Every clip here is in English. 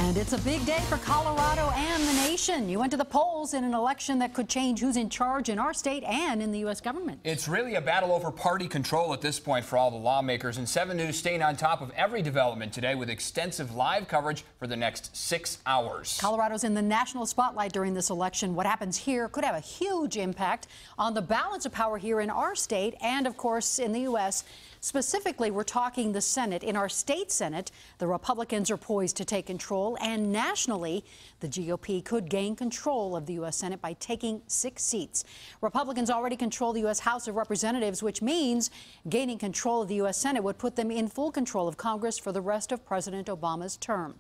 And it's a big day for Colorado and the nation. You went to the polls in an election that could change who's in charge in our state and in the U.S. government. It's really a battle over party control at this point for all the lawmakers. And 7 News staying on top of every development today with extensive live coverage for the next 6 hours. Colorado's in the national spotlight during this election. What happens here could have a huge impact on the balance of power here in our state and, of course, in the U.S. Specifically, we're talking the Senate. In our state Senate, the Republicans are poised to take control, and nationally, the GOP could gain control of the U.S. Senate by taking 6 seats. Republicans already control the U.S. House of Representatives, which means gaining control of the U.S. Senate would put them in full control of Congress for the rest of President Obama's term.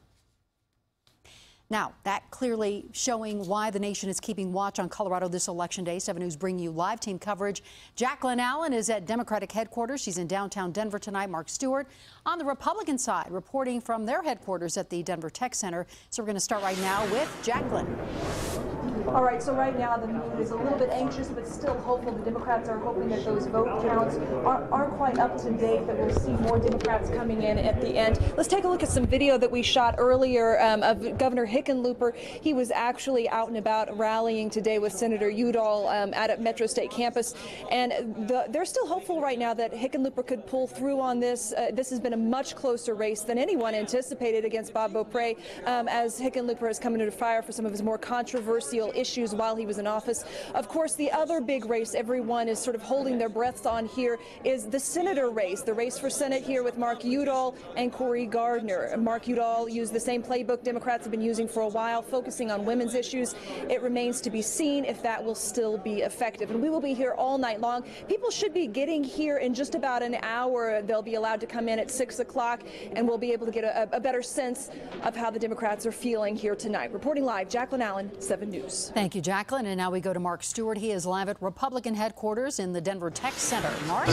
Now, that clearly showing why the nation is keeping watch on Colorado this election day. 7 News bringing you live team coverage. Jacqueline Allen is at Democratic headquarters. She's in downtown Denver tonight. Mark Stewart on the Republican side, reporting from their headquarters at the Denver Tech Center. So we're going to start right now with Jacqueline. All right, so right now the mood is a little bit anxious, but still hopeful. The Democrats are hoping that those vote counts aren't quite up to date, that we'll see more Democrats coming in at the end. Let's take a look at some video that we shot earlier of Governor Hickenlooper. He was actually out and about rallying today with Senator Udall at a Metro State campus, and they're still hopeful right now that Hickenlooper could pull through on this. This has been a much closer race than anyone anticipated against Bob Beaupre, as Hickenlooper has come into fire for some of his more controversial issues while he was in office. Of course, the other big race everyone is sort of holding their breaths on here is the senator race, the race for Senate here with Mark Udall and Cory Gardner. Mark Udall used the same playbook Democrats have been using for a while, focusing on women's issues. It remains to be seen if that will still be effective. And we will be here all night long. People should be getting here in just about an hour. They'll be allowed to come in at 6 o'clock, and we'll be able to get a better sense of how the Democrats are feeling here tonight. Reporting live, Jacqueline Allen, 7 News. Thank you, Jacqueline. And now we go to Mark Stewart. He is live at Republican headquarters in the Denver Tech Center. Mark?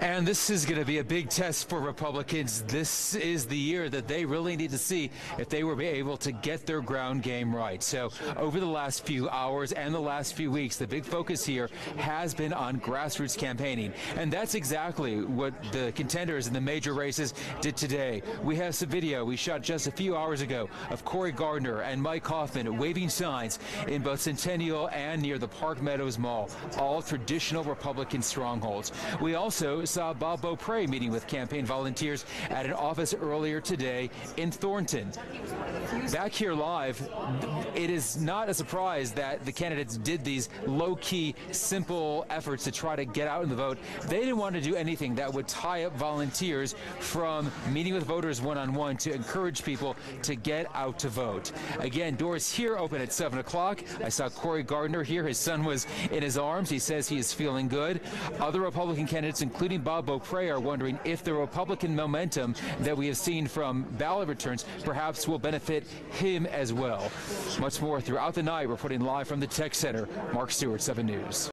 And this is going to be a big test for Republicans. This is the year that they really need to see if they were able to get their ground game right. So over the last few hours and the last few weeks, the big focus here has been on grassroots campaigning. And that's exactly what the contenders in the major races did today. We have some video we shot just a few hours ago of Cory Gardner and Mike Hoffman waving signs in both Centennial and near the Park Meadows Mall, all traditional Republican strongholds. We also saw Bob Beaupre meeting with campaign volunteers at an office earlier today in Thornton. Back here live, it is not a surprise that the candidates did these low-key, simple efforts to try to get out in the vote. They didn't want to do anything that would tie up volunteers from meeting with voters one-on-one to encourage people to get out to vote. Again, doors here open at 7 o'clock. I saw Cory Gardner here. His son was in his arms. He says he is feeling good. Other Republican candidates, including Bob Beaupre, are wondering if the Republican momentum that we have seen from ballot returns perhaps will benefit him as well. Much more throughout the night. Reporting live from the Tech Center, Mark Stewart, 7 News.